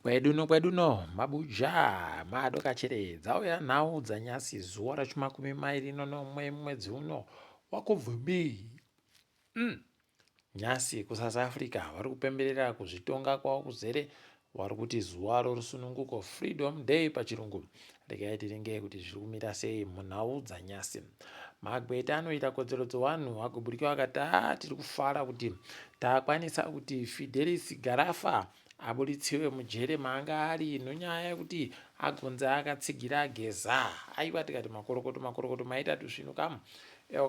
Kweduno mabuja madokacheredza uya nhau dzanyasi zuva ra21 mwedzi uno waKubvumbi. Nyasi kuSouth Africa vari kupemberera kuzvitonga kwavo kuzere, vari kuti zuva rorusununguko, Freedom Day pachirungu. Regai tiringei kuti zviri kumira sei munhau dzanyasi. Magweta anoita kodzero dzevanhu agoburika akati tiri kufara kuti takwanisa kuti Fidelis Garafa abudisiwe mujere maanga ari nonyaya yekuti agonze akatsigira ageza. Aiwa tikati makorokoto maitatu zvino kamu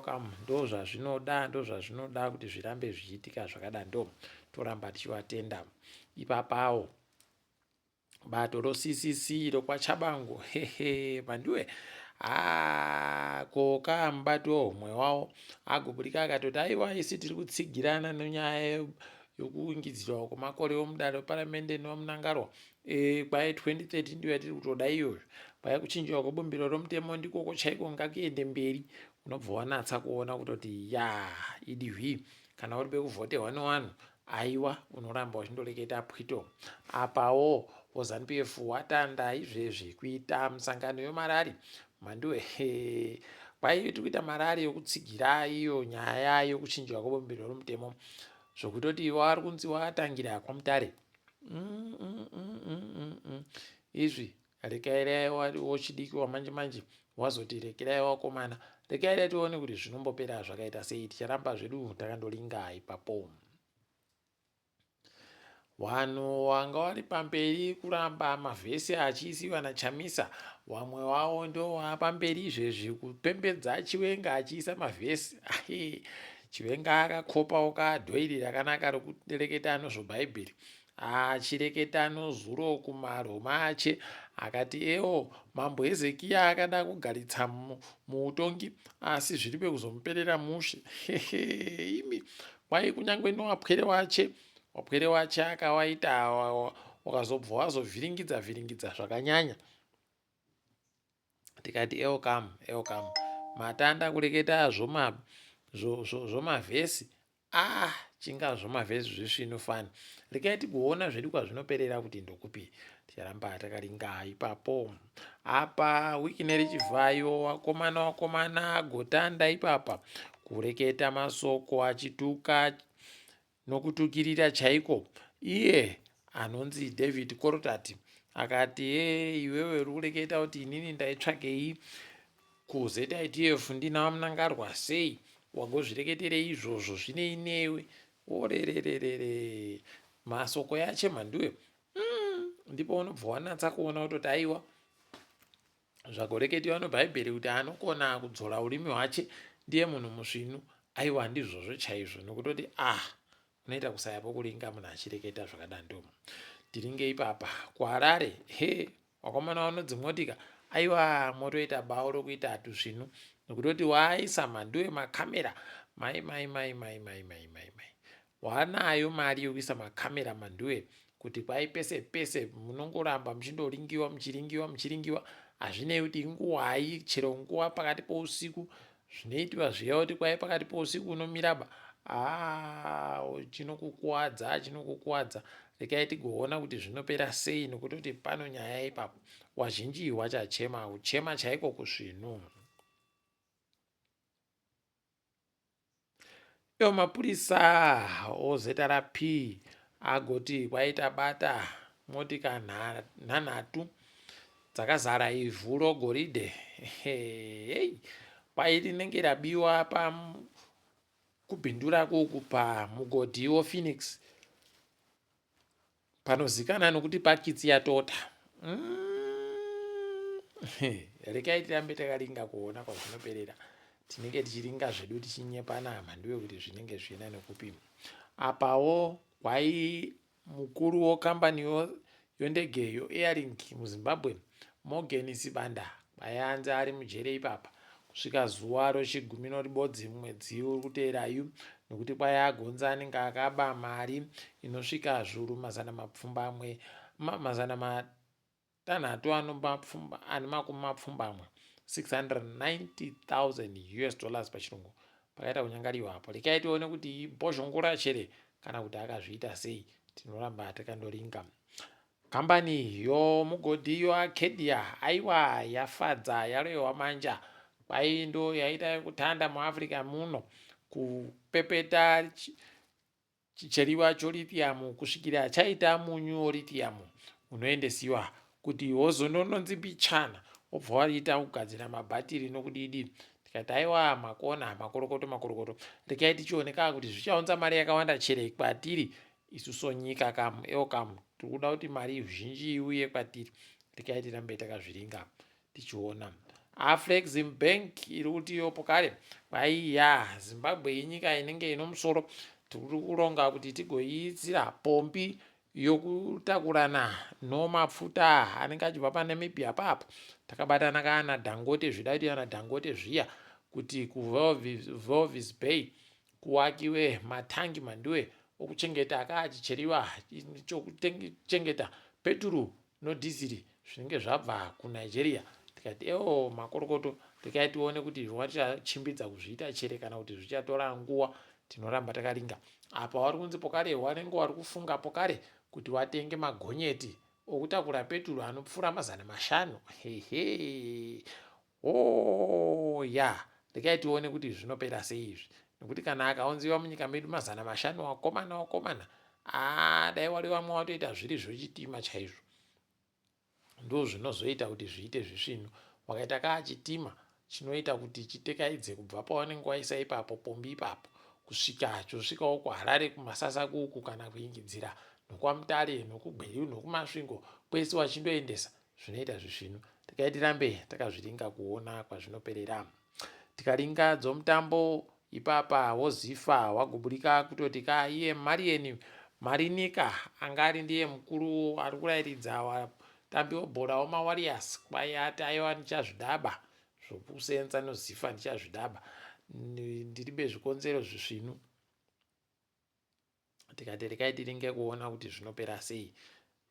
kamu ndozvazvinoda kuti zvirambe zvichiitika zvakadaro, toramba tichivatenda. Ipapawo bato roCCC rokwaChabangu Mhanduwe koka mubato umwe wavo agoburika akatoti aiwa isi tiri kutsigirana nonyaya yokuingidzirwa kwemakore omudare weparamende newamunangaro kwai 2013 ndiyo yatiri kutoda iyoyo. Kwai kuchinjiwa kwebumbiro romutemo ndikoko chaiko ngakuende mberi. Unobva wanatsa kuona kutoti idihwi kana uri bekuvhoterwa nevanhu aiwa unoramba uchindoreketa pwito. Apawo ZANU-PF watanda izvezvi kuita musangano wemarari. Mhanduwe kwai tiri kuita marari yokutsigira iyo nyaya yokuchinjiwa kwebumbiro romutemo, zvokutoti vari kunzi watangira kwamutare. Izvi rekai wochidiki wamanje wazoti rekerai wakomana, rekai tione kuti zvinombopera zvakaita sei. Ticharamba zvedu takandolinga ipapo. Vanhu vanga vari pamberi kuramba mavhesi achiisiwa naChamisa, vamwe wavo ndo vapamberi izvezvi kupembedza Chiwenga achiisa mavhesi. Chiwenga akakopawo kadhoiri rakanaka rokureketa nezvebhaibheri, achireketa nozuro kumaroma ache akati mambo Hezekia akada kugaritsa muutongi asi zviri pekuzomuperera mushe. Imi kwai kunyangwe wapwere wache akawaita wakazobva wazovhiringidza zvakanyanya. Tikati kamu matanda kureketa zvomavhesi chinga zvomavhesi zvisvino fani. Rekai tigoona zvedu kwazvinoperera kuti ndokupi. Ticharamba takaringa ipapo. Apa wiki nerichivhayo wakomana agotanda ipapa kureketa masoko achituka nokutukirira chaiko. Iye anonzi David Korotati akati iwewe uri kureketa kuti inini ndaitsvagei kuZITF ndina wamunangarwa sei, wagozvireketerei izvozvo zvinei newe. Orererere masoko yache Mhanduwe. Ndipo unobva wanatsa kuona kutoti aiwa zvagoreketiwa nebhaibheri kuti anokona kudzora urimi hwache ndiye munhu musvinu. Aiwa ndizvozvo chaizvo, nokutoti unoita kusayapo kuringa munhu achireketa zvakadaro. Tiringe ipapa kuHarare wakomana wanodzimotika aiwa motoita bawo rokuita hatu zvino, nokutoti waaisa Mhanduwe maKamera. Mai wanayo mari yokuisa maKamera Mhanduwe, kuti kwai pese munongoramba muchiringiwa hazvinei kuti inguwai, chero nguva pakati pousiku zvinoitwa zviya kuti kwai pakati pousiku unomiraba. Chinokukuwadza. Rekai tigoona kuti zvinopera sei, nokutoti pano nyaya ipapo wazhinji wachachema kuchema chaiko kusvinu. Mapurisa oZRP agoti kwaita bata motika nhanhatu dzakazara ivhu rogoridhe. Kwai rinenge rabiwa kubhindura kuku pamugodhi wePhoenix panozikana nokuti pakitsi yatota. Rekai tirambe takaringa kuona kwazvinoperera. Tinenge tichiringa zvedu tichinyepana Mhanduwe kuti zvinenge zviena nekupi. Apawo kwai mukuru wekambani yondege yoAirlink muZimbabwe Morgan Sibanda kwayanze ari mujere ipapa kusvika zuva rochigumi noribodzi mwedzi uri kuteerayu, nokuti kwai agonza anenge akaba mari inosvika zviuru 660 $690,000 pachirungu pakaita kunyangariwa hapo. Rekai tione kuti bhozhongora chere kana kuti akazviita sei. Tinoramba takandoringa. kambani yomugodhi yoAcadia aiwa yafadza yarohwa manja, kwai ndo yaita kutanda muAfrica muno kupepeta chicheriwa chorithium kusvikira chaita munyu worithium unoendesiwa kuti wozonononzi mbichana obva waita kugadzira mabhatiri nokudidi. Tikati aiwa makona makorokoto rekai tichioneka kuti zvichaunza mari yakawanda chere kwatiri isusu nyika kam kam tiri kuda kuti mari zhinji iuye kwatiri. Rekai tirambe takazviringa tichiona Afrexim Bank iri kuti yopo kare kwaiya Zimbabwe inyika inenge ino musoro, tiri kuronga kuti tigoiitsira pombi yokutakurana nomapfuta anenge achibva paNamibia papo. Takabatana kana Dangote zvida kuti ana Dangote zviya kuti kuValvis Bay kuwakiwe matangi Mhanduwe okuchengeta akachicheriwa chokuchengeta peturu nodhiziri zvinenge zvabva kuNigeria. Tikati makorokoto rekai tione kuti zvichachimbidza kuzviita chere kana kuti zvichatora nguva. Tinoramba takaringa apa wari kunzi pokare wanenge wari kufunga pokare kuti watenge magonyeti okutakura peturu anopfuura 500. Rekai tione kuti zvinopera sei izvi, nekuti kana akaunziwa munyika medu 500 wakomana dai wari vamwe watoita zviri zvechitima chaizvo. Ndo zvinozoita kuti zviite zvisvinu. Wakaita kachitima chinoita kuti chitekaidze kubva pawanenge waisa ipapo pombi ipapo kusvika chosvikawo kuHarare kumasasa kuku kana kuingidzira nokwaMutare nokugweyu nokumasvingo kwese wachindoendesa zvinoita zvisvinu. Rekai tirambe takazviringa kuona kwazvinoperera. Tikaringa dzomutambo ipapa woZIFA wagoburika kutoti iye Marian Marinika anga ari ndiye mukuru ari kurairidza vatambi webhora wamaWarriors kwai ati aiwa ndichazvidaba zvokusenza noZIFA ndichazvidaba ndiribe zvikonzero zvisvinu. Tikati rekai tiringe kuona kuti zvinopera sei.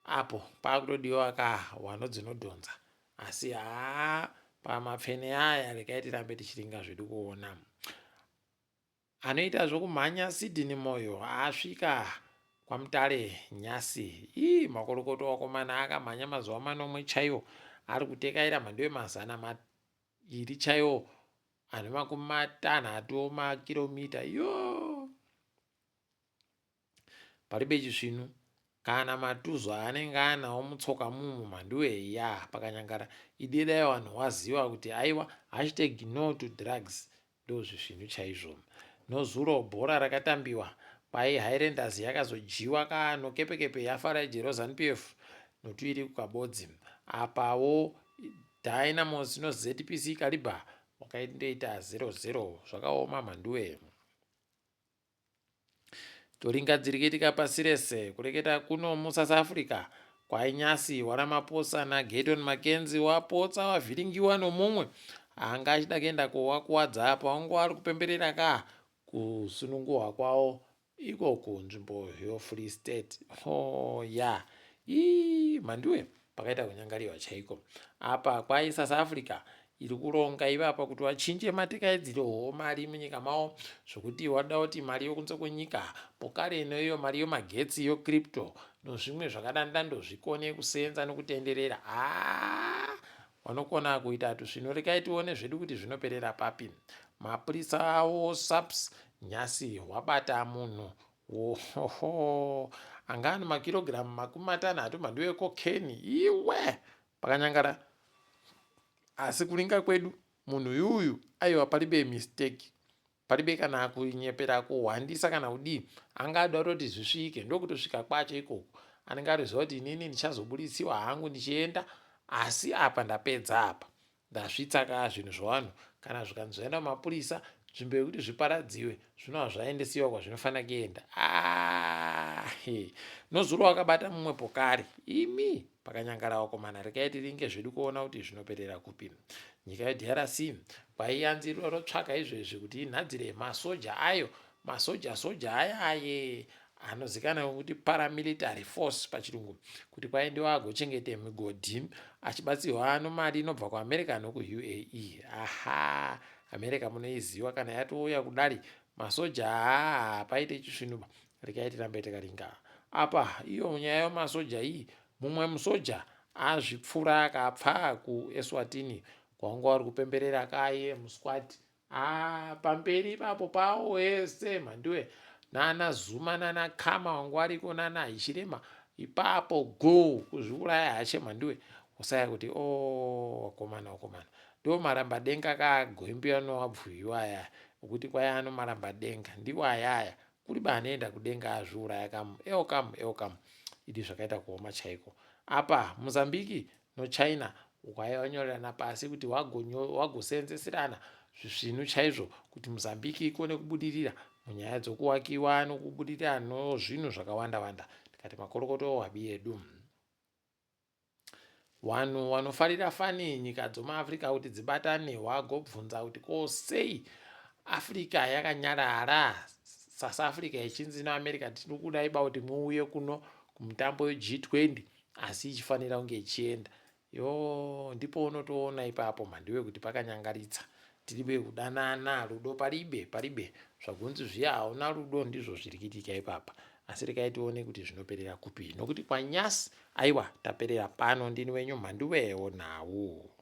Apo pakutodiwa wano dzinodhonza asi pamapfene aya rekai tirambe tichiringa zvedu kuona. Anoita zvokumhanya Sydney Moyo asvika kwaMutare nyasi. Makorokoto wakomana akamhanya mazuva 4 chaiwo ari kutekaira mhando yemazana 2 chaiwo ane 60 makiromita. Paribe chisvinu kana matuzo anenge anawo mutsoka muMhanduwe pakanyangara idedai vanhu waziva kuti aiwa #NoToDrugs ndo zvisvinu chaizvo. Nozuro bhora rakatambiwa kwai Highlanders yakazojiwa nokepekepe yafara jeRozaniPF notuiri kukabodzi. Apawo Dynamos noZPC Kariba wakaindoita 0-0 zvakaoma Mhanduwe. Toringadzirike tikapasi rese kureketa kuno muSouth Africa kwainyasi waRamaposa naGaydon Mackenzie wapotsa wavhiringiwa nomumwe anga achida kuenda kowakuwadza apa wangu ari kupemberera kusununguhwa kwawo ikoko nzvimbo yoFree State. Mhanduwe pakaita kunyangariwa chaiko. Apa kwai South Africa iri kuronga ivapa kuti wachinje matekaidzirowo mari munyika mavo zvokuti wada kuti mari yokunze kwenyika pokare inoiyo mari yomagetsi yocrypto nozvimwe zvakadandando zvikone kusenza nokutenderera. Wanokona kuita tusvino. Rekai tione zvedu kuti zvinoperera papi. Mapurisa awo SAPS nyasi wabata munhu anga ane makirogiramu 50 Mhanduwe kokeni iwe pakanyangara. Asi kuringa kwedu munhu yuyu aiwa paribe mistake, paribe kana kunyepera kuhwandisa kana kudii. Anga ada kuti zvisvike ndokutosvika kwacho ikoko. Anenge ariziva kuti inini ndichazoburisiwa hangu ndichienda, asi apa ndapedza apa ndasvitsa zvinhu zvavanhu. Kana zvikanzi zvaenda mumapurisa nzvimbo yekuti zviparadziwe zvinova zvaendesiwa kwazvinofanira kuenda. Nozuro wakabata mumwe pokari imi pakanyangara wakomana. Rekai tiringe zvedu kuona kuti zvinoperera kupi. Nyika yeDRC kwaiyanzirwa rotsvaka izvezvi kuti inhadzire masoja ayo masoja aya anozikanwa kuti paramilitary force pachirungu kuti kwaendewa agochengete migodhi achibatsirwa nomari inobva kuAmerica nokuUAE. America munoiziva kana yatouya kudari masoja paite chisvinuba. Rekai tirambe takaringa apa iyo nyaya yemasoja iyi mumwe musoja azvipfura akapfa kuEswatini kwanga vari kupemberera kaye muSwati. Pamberi ipapo pawo wese Mhanduwe nana Zuma nana Khama wanga variko nana Hichilema ipapo go kuzviuraya hashe Mhanduwe. Usaya kuti wakomana ndo maramba denga kagwembe anowabvuyiwa aya ukuthi kwaya ano maramba denga ndiwo ayaya kuri banoenda kudenga azviuraya kamu kamu idi zvakaita kuoma chaiko. Apa Mozambique noChina ukaivanyorerana pasi kuti wagoseenzeserana zvisvinu chaizvo kuti Mozambique ikone kubudirira munyaya dzokuwakiwa nokubudirira nozvinhu zvakawanda wanda. Tikati makorokoto wabi edu vanhu vanofarira fani nyika dzomuAfrica kuti dzibatane wagobvunza kuti ko sei Africa yakanyarara, South Africa ichinzi noAmerica tiri kudaiba kuti muuye kuno kumutambo weG20 asi ichifanira kunge ichienda. Ndipo unotoona ipapo Mhanduwe kuti pakanyangaritsa. Tiribe kudanana, rudo paribe zvagunzi zviya hauna rudo ndizvo zviri kuitika ipapa. Asi rekai tione kuti zvinoperera kupi, nokuti kwanyasi aiwa taperera pano. Ndini wenyu Mhanduwe Wenhau.